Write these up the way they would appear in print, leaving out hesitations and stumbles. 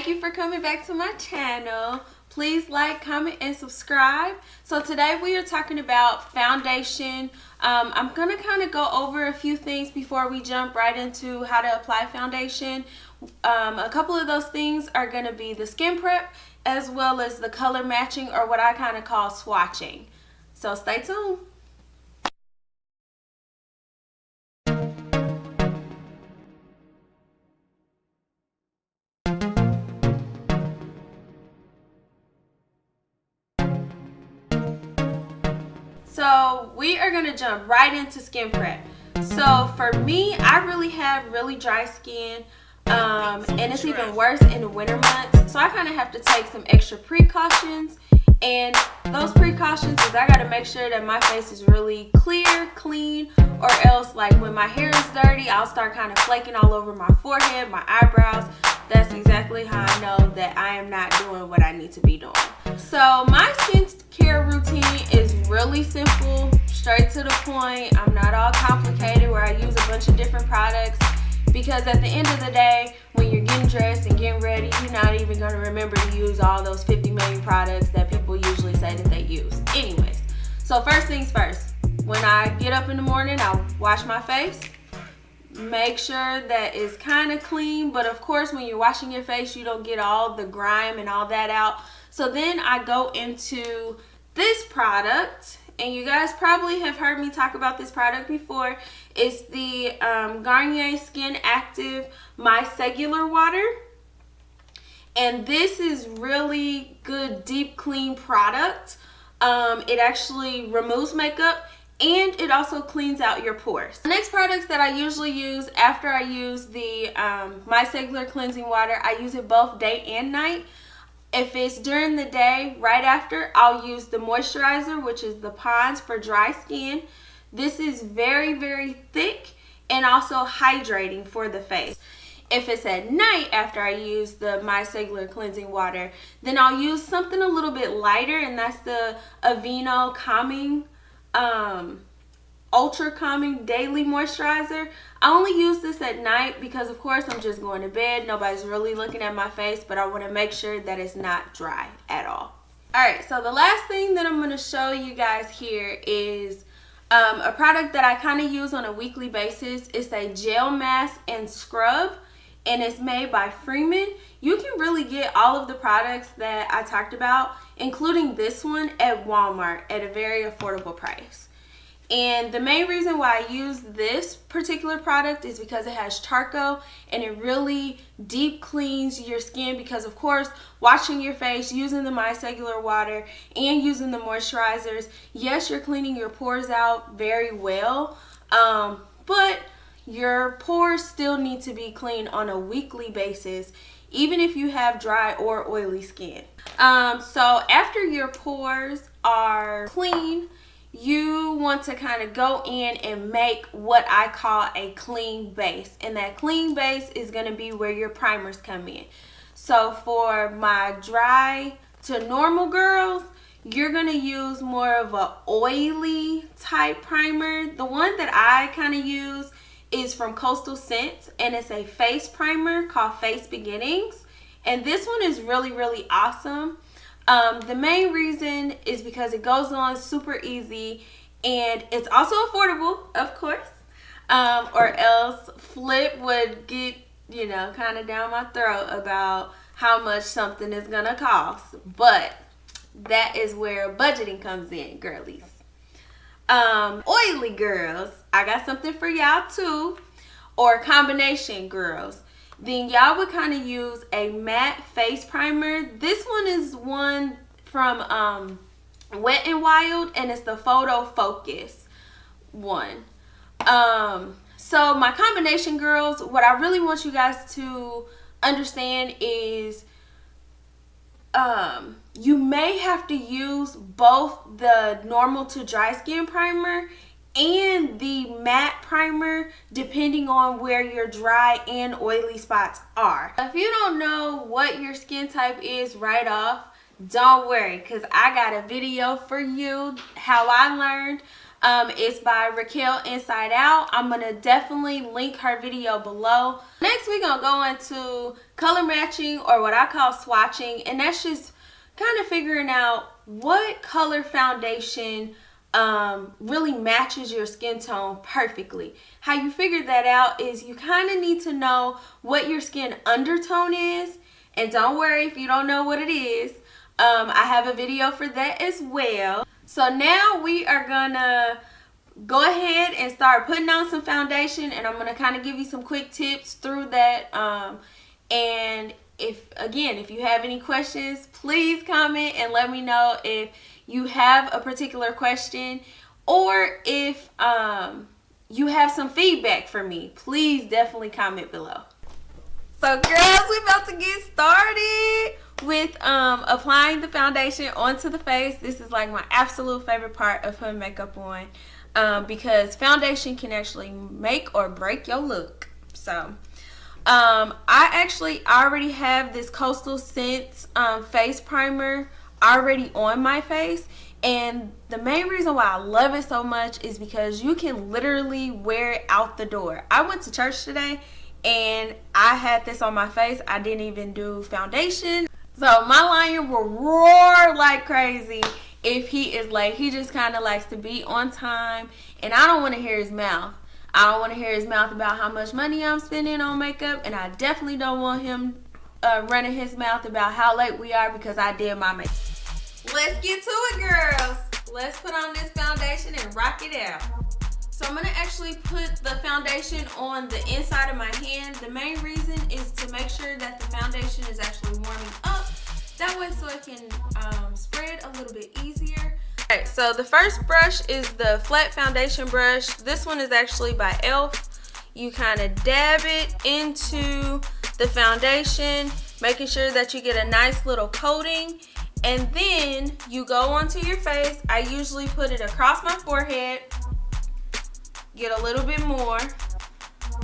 Thank you for coming back to my channel. Please like, comment, and subscribe. So today we are talking about foundation. I'm going to kind of go over a few things before we jump right into how to apply foundation. A couple of those things are going to be the skin prep as well as the color matching, or what I kind of call swatching. So stay tuned. So we are going to jump right into skin prep. So for me, I really have really dry skin, and it's even worse in the winter months. So I kind of have to take some extra precautions, and those precautions is I got to make sure that my face is really clear, clean, or else like when my hair is dirty, I'll start kind of flaking all over my forehead, my eyebrows. That's exactly how I know that I am not doing what I need to be doing. So my skincare routine is really simple, straight to the point. I'm not all complicated where I use a bunch of different products, because at the end of the day, when you're getting dressed and getting ready, you're not even going to remember to use all those 50 million products that people usually say that they use. Anyways, so first things first, when I get up in the morning, I'll wash my face. Make sure that it's kind of clean, but of course when you're washing your face, you don't get all the grime and all that out. So then I go into this product, and you guys probably have heard me talk about this product before. It's the Garnier Skin Active Micellar Water, and this is really good deep clean product. It actually removes makeup, and it also cleans out your pores. The next products that I usually use after I use the micellar cleansing water, I use it both day and night. If it's during the day, right after, I'll use the moisturizer, which is the Pond's for dry skin. This is very, very thick and also hydrating for the face. If it's at night after I use the micellar cleansing water, then I'll use something a little bit lighter, and that's the Aveeno calming ultra calming daily moisturizer. I only use this at night because of course I'm just going to bed, nobody's really looking at my face, but I want to make sure that it's not dry at all. Alright, so the last thing that I'm going to show you guys here is a product that I kind of use on a weekly basis. It's a gel mask and scrub, and it's made by Freeman. You can really get all of the products that I talked about, including this one, at Walmart at a very affordable price. And the main reason why I use this particular product is because it has charcoal, and it really deep cleans your skin, because of course washing your face, using the micellar water, and using the moisturizers, yes, you're cleaning your pores out very well, but your pores still need to be cleaned on a weekly basis, even if you have dry or oily skin. So after your pores are clean, you want to kind of go in and make what I call a clean base. And that clean base is going to be where your primers come in. So for my dry to normal girls, you're going to use more of a oily type primer. The one that I kind of use is from Coastal Scents, and it's a face primer called Face Beginnings. And this one is really, really awesome. The main reason is because it goes on super easy, and it's also affordable, of course, or else Flip would get, you know, kind of down my throat about how much something is gonna cost. But that is where budgeting comes in, girlies. Oily girls, I got something for y'all too, or combination girls. Then y'all would kind of use a matte face primer. This one is one from Wet n Wild, and it's the Photofocus one. So my combination girls, what I really want you guys to understand is you may have to use both the normal to dry skin primer and the matte primer, depending on where your dry and oily spots are. If you don't know what your skin type is right off, don't worry, because I got a video for you how I learned. It's by Raquel Inside Out. I'm going to definitely link her video below. Next, we're going to go into color matching, or what I call swatching. And that's just kind of figuring out what color foundation really matches your skin tone perfectly. How you figure that out is you kind of need to know what your skin undertone is. And don't worry if you don't know what it is. I have a video for that as well. So now we are gonna go ahead and start putting on some foundation, and I'm gonna kind of give you some quick tips through that. And if you have any questions, please comment and let me know if you have a particular question, or if you have some feedback for me. Please definitely comment below. So girls, we're about to get started with applying the foundation onto the face. This is like my absolute favorite part of putting makeup on, because foundation can actually make or break your look. So I actually already have this Coastal Scents face primer already on my face, and the main reason why I love it so much is because you can literally wear it out the door. I went to church today and I had this on my face. I didn't even do foundation. So my lion will roar like crazy if he is late. He just kind of likes to be on time, and I don't want to hear his mouth. I don't want to hear his mouth about how much money I'm spending on makeup, and I definitely don't want him running his mouth about how late we are because I did my makeup. Let's get to it, girls. Let's put on this foundation and rock it out. So I'm going to actually put the foundation on the inside of my hand. The main reason is to make sure that the foundation is actually warming up. That way so it can spread a little bit easier. Alright, so the first brush is the flat foundation brush. This one is actually by e.l.f. You kind of dab it into the foundation, making sure that you get a nice little coating. And then you go onto your face. I usually put it across my forehead. Get a little bit more,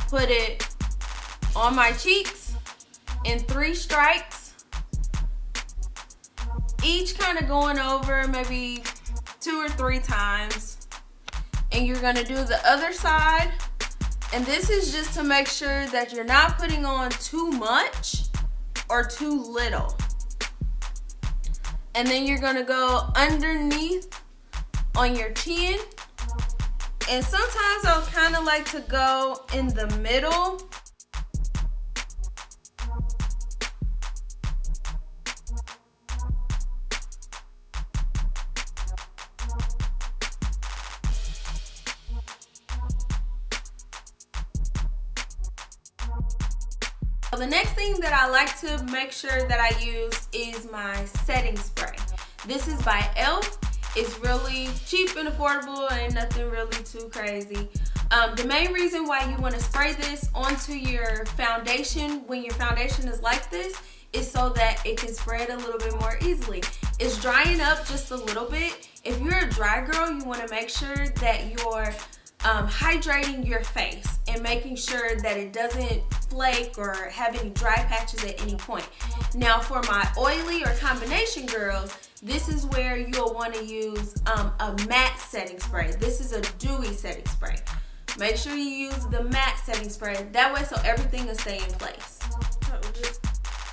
put it on my cheeks in 3 strikes, each kind of going over maybe 2 or 3 times. And you're going to do the other side, and this is just to make sure that you're not putting on too much or too little. And then you're going to go underneath on your chin. And sometimes I'll kind of like to go in the middle. So the next thing that I like to make sure that I use is my setting spray. This is by e.l.f. It's really cheap and affordable, ain't nothing really too crazy. The main reason why you want to spray this onto your foundation when your foundation is like this is so that it can spread a little bit more easily. It's drying up just a little bit. If you're a dry girl, you want to make sure that you're hydrating your face and making sure that it doesn't flake or have any dry patches at any point. Now for my oily or combination girls, this is where you'll want to use a matte setting spray. This is a dewy setting spray. Make sure you use the matte setting spray. That way so everything will stay in place. So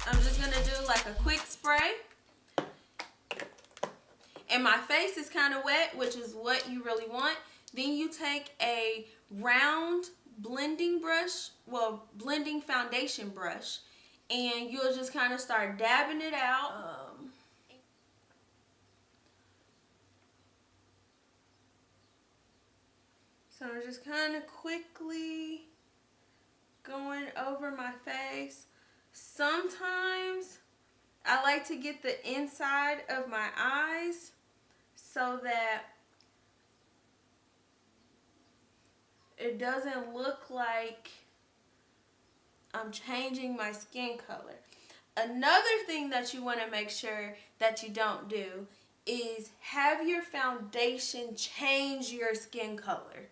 I'm just going to do like a quick spray. And my face is kind of wet, which is what you really want. Then you take a round blending brush, blending foundation brush, and you'll just kind of start dabbing it out. So I'm just kind of quickly going over my face. Sometimes I like to get the inside of my eyes so that it doesn't look like I'm changing my skin color. Another thing that you want to make sure that you don't do is have your foundation change your skin color.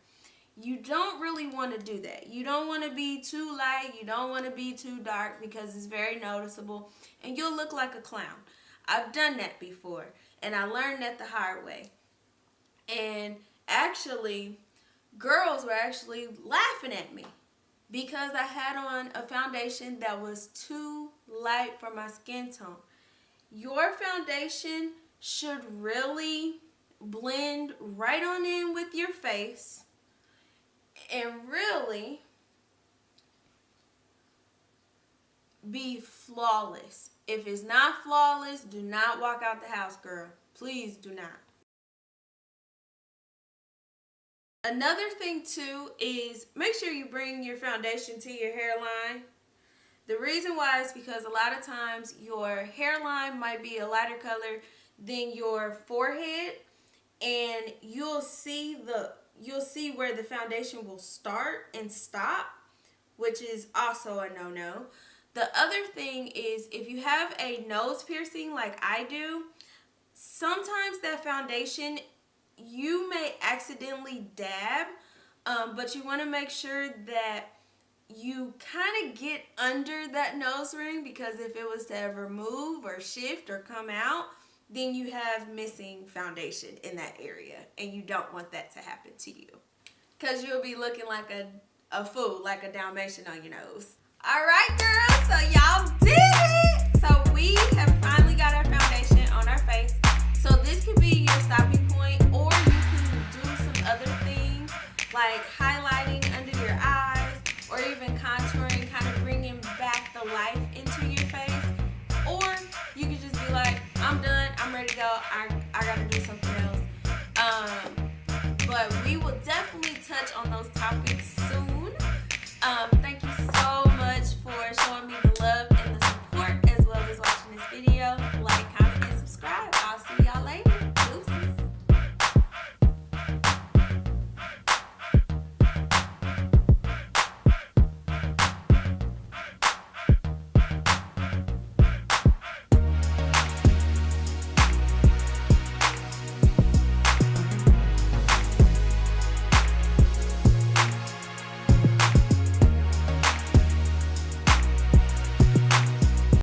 You don't really want to do that. You don't want to be too light. You don't want to be too dark because it's very noticeable and you'll look like a clown. I've done that before and I learned that the hard way. And actually, girls were actually laughing at me because I had on a foundation that was too light for my skin tone. Your foundation should really blend right on in with your face and really be flawless. If it's not flawless, do not walk out the house, girl. Please do not. Another thing too is make sure you bring your foundation to your hairline. The reason why is because a lot of times your hairline might be a lighter color than your forehead, and you'll see where the foundation will start and stop, which is also a no-no. The other thing is if you have a nose piercing like I do, sometimes that foundation you may accidentally dab, but you want to make sure that you kind of get under that nose ring, because if it was to ever move or shift or come out, then you have missing foundation in that area, and you don't want that to happen to you, because you'll be looking like a fool, like a Dalmatian on your nose. All right, girls, so y'all did it. So we have finally got our foundation on our face. So this could be your stopping point, or you can do some other things like highlighting under your eyes, or even contouring, kind of bringing back the life into your face. Or you could just be like, I'm done, I'm ready to go, I